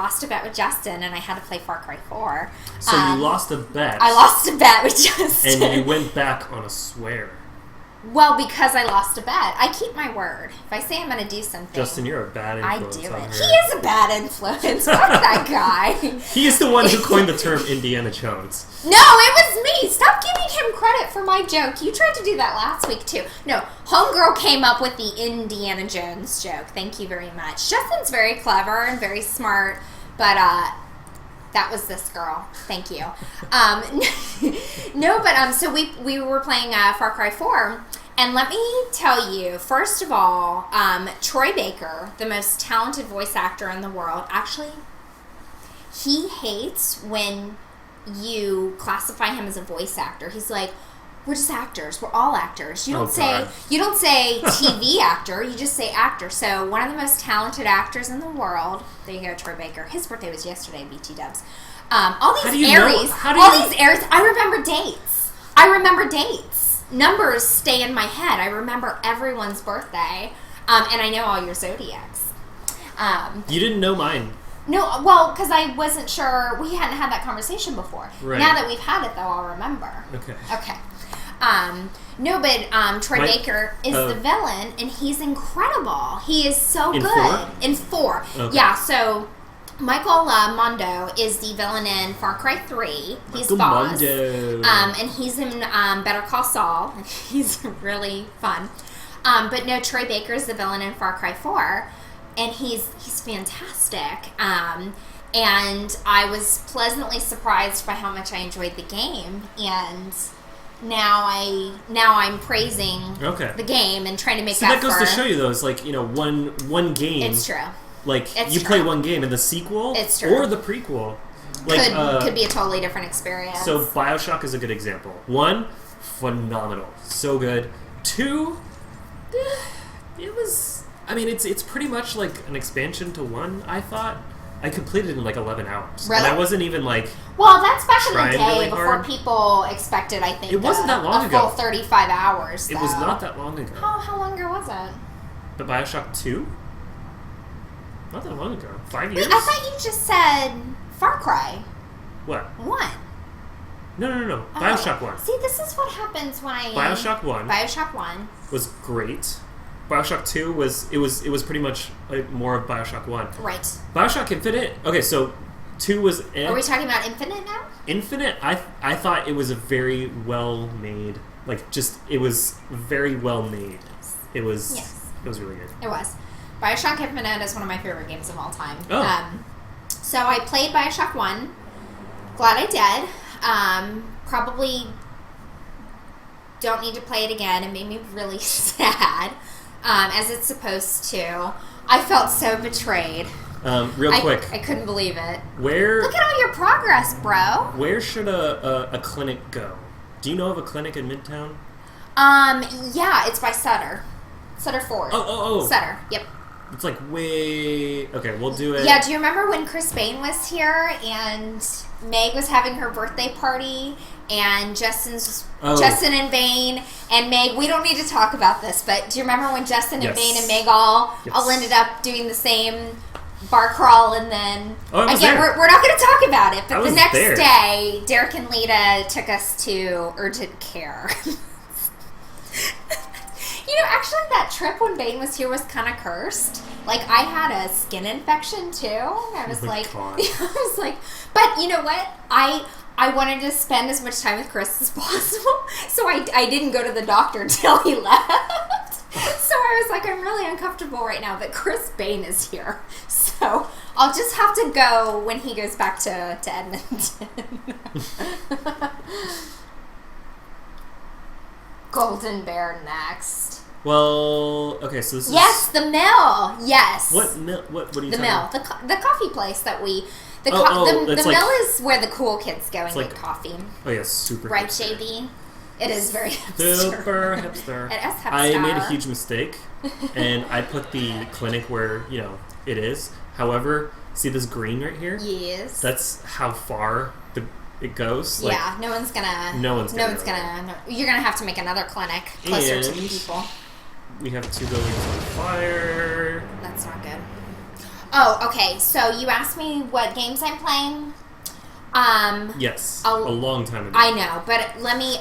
lost a bet with Justin, and I had to play Far Cry 4. So you lost a bet. I lost a bet with Justin. And you went back on a swear. Well, because I lost a bet. I keep my word. If I say I'm going to do something... Justin, you're a bad influence. I do on it. her. He is a bad influence. Fuck that guy. He is the one who coined the term Indiana Jones. No, it was me. Stop giving him credit for my joke. You tried to do that last week, too. No, Homegirl came up with the Indiana Jones joke. Thank you very much. Justin's very clever and very smart, but that was this girl. Thank you. So we were playing Far Cry 4, and let me tell you, first of all, Troy Baker, the most talented voice actor in the world, actually, he hates when you classify him as a voice actor. He's like, we're just actors. We're all actors. You don't say TV actor. You just say actor. So one of the most talented actors in the world. There you go, Troy Baker. His birthday was yesterday. BT Dubs. All these Aries. I remember dates. Numbers stay in my head. I remember everyone's birthday, and I know all your zodiacs. You didn't know mine. No, well, because I wasn't sure. We hadn't had that conversation before. Right. Now that we've had it, though, I'll remember. Okay. Troy Baker is the villain, and he's incredible. He is so good. 4? In 4. Okay. Yeah, so Michael Mondo is the villain in Far Cry 3. He's boss. And he's in Better Call Saul. He's really fun. But no, Troy Baker is the villain in Far Cry 4, and he's fantastic. And I was pleasantly surprised by how much I enjoyed the game, and now I'm praising the game and trying to make that goes to show you, though, it's like, one game. It's true. Like, play one game, and the sequel or the prequel could be a totally different experience. So BioShock is a good example. 1, phenomenal, so good. 2, it was. I mean, it's pretty much like an expansion to 1. I thought. I completed it in like 11 hours. Really? And I wasn't even like. Well, that's back in the day really before people expected. I think it wasn't that long ago. A full 35 hours. Though. It was not that long ago. How long ago was it? The BioShock 2. Not that long ago. 5 years? Wait, I thought you just said Far Cry. What? 1. No. BioShock 1. See, this is what happens when I... BioShock 1. BioShock 1. Was great. BioShock 2 was pretty much like more of BioShock 1. Right. BioShock Infinite... Okay, so 2 was... Are we talking about Infinite now? Infinite, I thought it was a very well-made... Like, just... It was very well-made. It was... Yes. It was really good. It was. BioShock Infinite is one of my favorite games of all time. Oh. So I played BioShock 1. Glad I did. Probably don't need to play it again. It made me really sad, as it's supposed to. I felt so betrayed. Real quick. I couldn't believe it. Look at all your progress, bro. Where should a clinic go? Do you know of a clinic in Midtown? Yeah, it's by Sutter. Sutter Ford. Oh. Sutter, yep. It's like way... Okay, we'll do it. Yeah, do you remember when Chris Bain was here and Meg was having her birthday party and Justin and Bain and Meg... We don't need to talk about this, but do you remember when Justin and Bain and Meg all ended up doing the same bar crawl and then... Again, we're not going to talk about it, but the next day, Derek and Lita took us to urgent care. Actually, that trip when Bane was here was kind of cursed. Like, I had a skin infection, too. I was but you know what? I wanted to spend as much time with Chris as possible, so I didn't go to the doctor until he left. So I was like, I'm really uncomfortable right now, but Chris Bain is here. So I'll just have to go when he goes back to Edmonton. Golden Bear next. Well, okay, so this is... Yes, the mill. Yes. What mill? What are you talking about? The mill. The coffee place that we... The like, mill is where the cool kids go and get coffee. Oh, yeah, super right, hipster. JB? It is very hipster. Super hipster. It is hipster. I made a huge mistake, and I put the clinic where, it is. However, see this green right here? Yes. That's how far it goes. Like, yeah, no one's gonna... You're gonna have to make another clinic closer to the people. We have 2 buildings on fire. That's not good. Oh, okay. So you asked me what games I'm playing. Yes, a long time ago. I know, but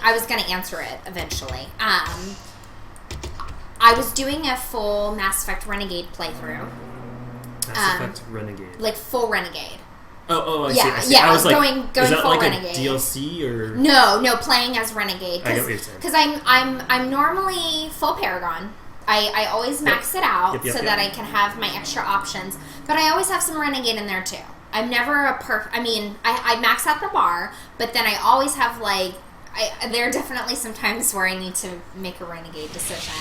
I was going to answer it eventually. I was doing a full Mass Effect Renegade playthrough. Mass Effect Renegade. Like full Renegade. Oh, I see. Yeah, I was like, going is that full like Renegade. a DLC or? No, playing as Renegade. I get what you're saying. Because I'm normally full Paragon. I always max it out so that I can have my extra options. But I always have some Renegade in there too. I'm never I max out the bar, but then I always have like, there are definitely some times where I need to make a Renegade decision.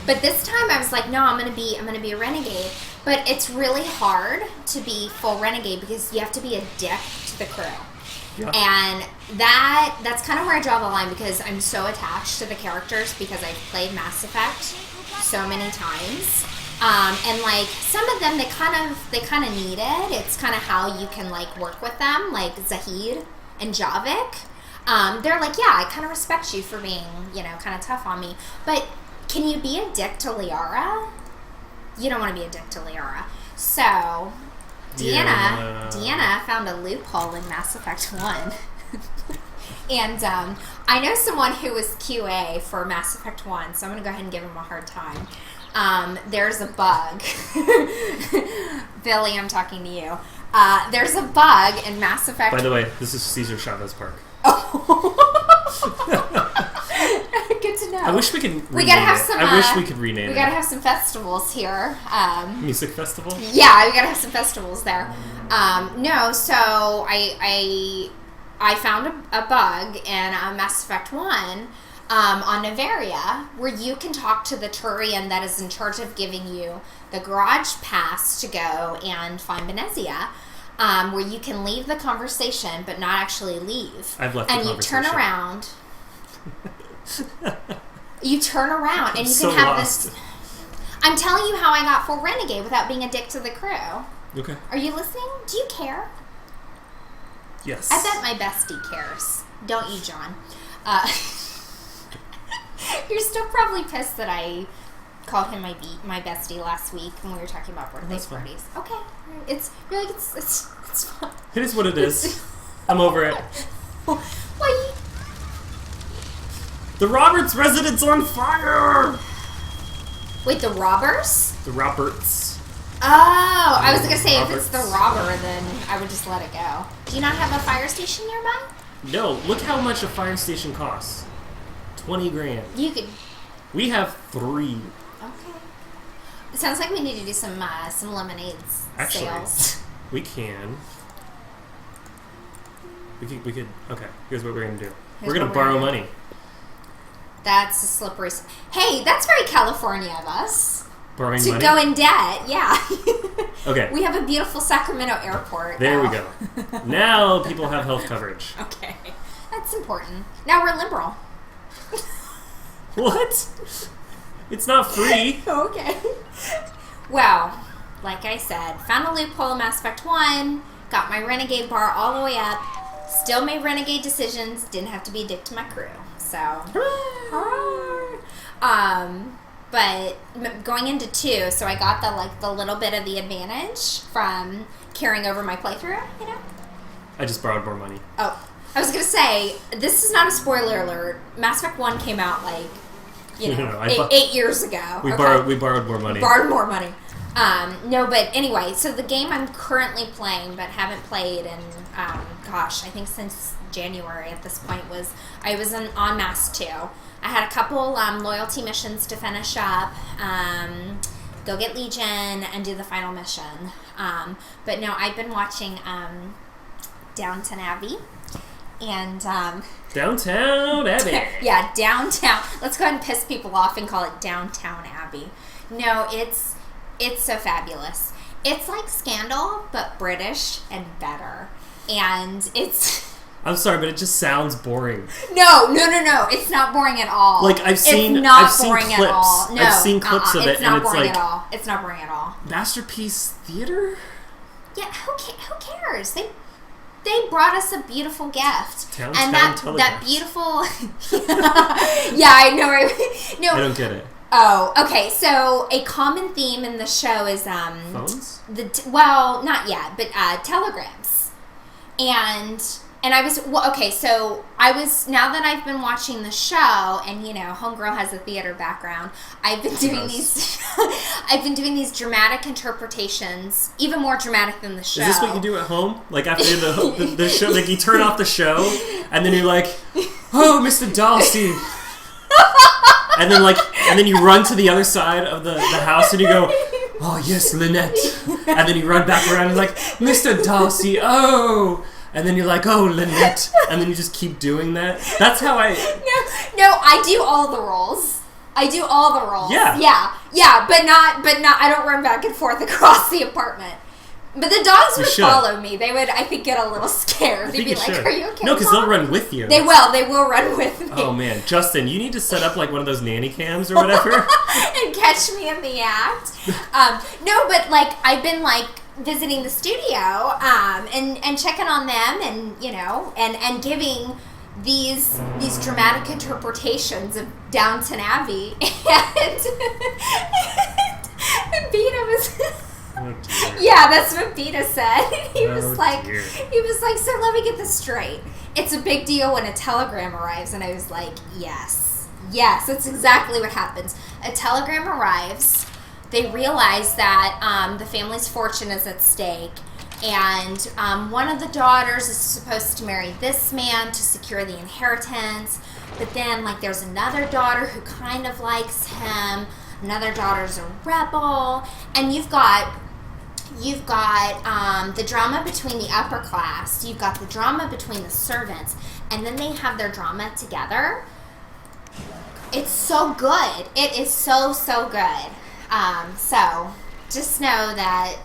But this time I was like, no, I'm gonna be a Renegade. But it's really hard to be full Renegade because you have to be a dick to the crew. Yeah. And that's kind of where I draw the line because I'm so attached to the characters because I've played Mass Effect so many times. And like some of them, they kind of need it. It's kind of how you can like work with them, like Zahid and Javik. They're like, yeah, I kind of respect you for being, kind of tough on me. But can you be a dick to Liara? You don't want to be a dick to Liara. So, Deanna found a loophole in Mass Effect 1. And I know someone who was QA for Mass Effect 1, so I'm going to go ahead and give him a hard time. There's a bug. Billy, I'm talking to you. There's a bug in Mass Effect. By the way, this is Cesar Chavez Park. Oh. Good to know. I wish we could we gotta have some. I wish we could rename it. We gotta have some festivals here. Music festival? Yeah, we gotta have some festivals there. No, so I found a bug in Mass Effect 1 on Novaria where you can talk to the Turian that is in charge of giving you the garage pass to go and find Benezia. Where you can leave the conversation but not actually leave. I've left the conversation. And you turn around. And you can have this. I'm telling you how I got full Renegade without being a dick to the crew. Okay. Are you listening? Do you care? Yes. I bet my bestie cares. Don't you, John? You're still probably pissed that I called him my bestie last week when we were talking about birthday parties. Okay. It's fun. It is what it is. I'm over it. Why? The Roberts residence on fire! Wait, the robbers? The Roberts. Oh, I was going to say, Roberts. If it's the robber, then I would just let it go. Do you not have a fire station nearby? No, look how much a fire station costs. 20 grand. You could... We have 3. Okay. It sounds like we need to do some lemonades sales. We can. We could. Okay, here's what we're going to do. We're going to borrow money. That's a slippery... Hey, that's very California of us. Borrowing money? To go in debt, yeah. Okay. We have a beautiful Sacramento airport. There we go. Now people have health coverage. Okay. That's important. Now we're liberal. What? It's not free. Okay. Well, like I said, found a loophole in Mass Effect 1, got my Renegade bar all the way up, still made Renegade decisions, didn't have to be a dick to my crew. So, but going into 2, so I got the little bit of the advantage from carrying over my playthrough, I just borrowed more money. Oh, I was going to say, this is not a spoiler alert. Mass Effect 1 came out 8 years ago. We borrowed more money. Borrowed more money. No, but anyway, so the game I'm currently playing but haven't played in, I think since January at this point was on Mass 2. I had a couple loyalty missions to finish up, go get Legion, and do the final mission. But no, I've been watching Downton Abbey. And Downtown Abbey. Yeah, downtown. Let's go ahead and piss people off and call it Downtown Abbey. No, it's so fabulous. It's like Scandal, but British and better. And it's... I'm sorry, but it just sounds boring. No. It's not boring at all. Like I've seen clips. No, I've seen clips of it, it's not and it's boring like at all. It's not boring at all. Masterpiece Theater. Yeah, who cares? They brought us a beautiful gift, and that beautiful. Yeah, I know. Right? No, I don't get it. Oh, okay. So a common theme in the show is Phones? Not yet, but telegrams. And I was so I was, now that I've been watching the show, and homegirl has a theater background, I've been doing these dramatic interpretations, even more dramatic than the show. Is this what you do at home? Like after the show, like you turn off the show, and then you're like, "Oh, Mr. Darcy," and then you run to the other side of the house, and you go, "Oh yes, Lynette," and then you run back around and like, "Mr. Darcy, oh." And then you're like, "Oh, Lynette," and then you just keep doing that. That's how I. No, I do all the roles. Yeah. Yeah, but not. I don't run back and forth across the apartment. But the dogs would follow me. They would, I think, get a little scared. They'd be like, "Are you okay?" No, because they'll run with you. They will run with me. Oh man, Justin, you need to set up like one of those nanny cams or whatever, and catch me in the act. No, but like I've been like visiting the studio and checking on them, and and giving these dramatic interpretations of Downton Abbey, and Beta was. Oh, dear. Yeah, that's what Beta said. He was like, dear. "So let me get this straight. It's a big deal when a telegram arrives." And I was like, yes, that's exactly what happens. A telegram arrives. They realize that the family's fortune is at stake, and one of the daughters is supposed to marry this man to secure the inheritance. But then, like, there's another daughter who kind of likes him. Another daughter's a rebel, and you've got the drama between the upper class. You've got the drama between the servants, and then they have their drama together. It's so good. It is so good. So just know that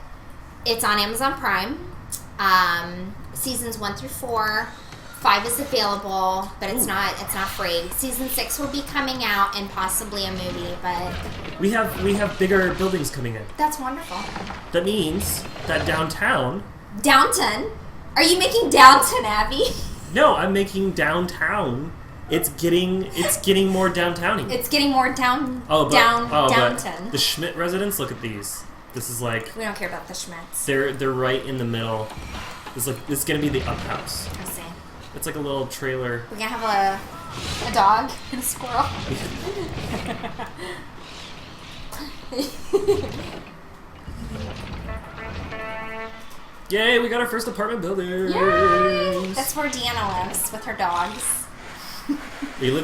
it's on Amazon Prime. Seasons 1 through 4. 5 is available, but it's not free. Season 6 will be coming out, and possibly a movie, but we have bigger buildings coming in. That's wonderful. That means that Downton. Are you making Downton Abbey? No, I'm making downtown. It's getting more downtowny. It's getting more Downton. But the Schmidt residence. Look at these. This is like, we don't care about the Schmidts. They're right in the middle. This is gonna be the up house. I see. It's like a little trailer. We're gonna have a dog and a squirrel. Yay, we got our first apartment building. Yay! That's where Deanna lives with her dogs.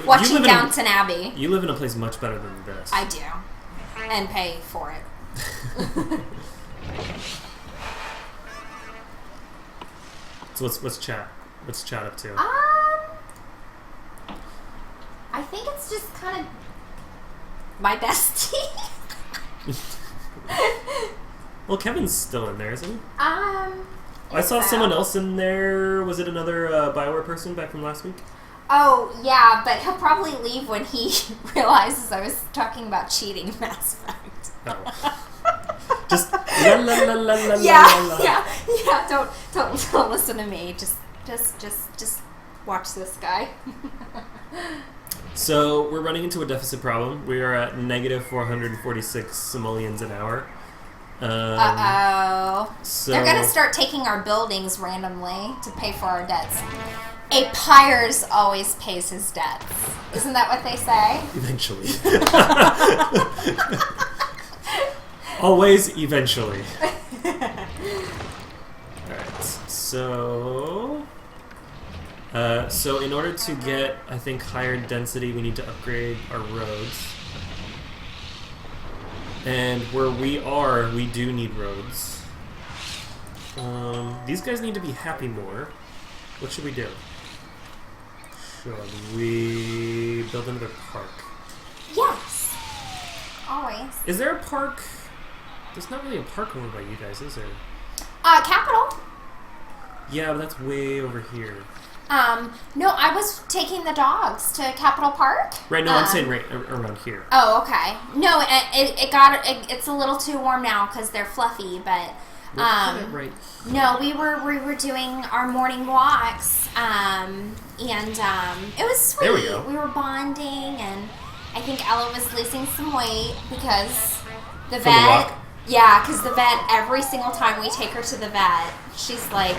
Watching Downton Abbey. You live in a place much better than this. I do. And pay for it. So what's chat? What's chat up to? I think it's just kind of my bestie. Well, Kevin's still in there, isn't he? I saw someone else in there. Was it another Bioware person back from last week? Oh, yeah, but he'll probably leave when he realizes I was talking about cheating in Mass Effect. Oh. Just la la la la la yeah, la. Yeah. Don't listen to me. Just watch this guy. So we're running into a deficit problem. We are at negative 446 simoleons an hour. So they're gonna start taking our buildings randomly to pay for our debts. A Pyres always pays his debts. Isn't that what they say? Eventually. Always eventually. Alright, so in order to get, I think, higher density, we need to upgrade our roads. And where we are, we do need roads. These guys need to be happy more. What should we do? Should we build another park? Yes. Always. Is there a park? There's not really a park over by you guys, is there? Capital. Yeah, but that's way over here. No, I was taking the dogs to Capitol Park. Right, no, I'm saying right around here. Oh, okay. No, it's a little too warm now because they're fluffy, but right. No, we were doing our morning walks, and it was sweet. There we go. We were bonding, and I think Ella was losing some weight because the From the vet. walk? Yeah, because the vet, every single time we take her to the vet, she's like,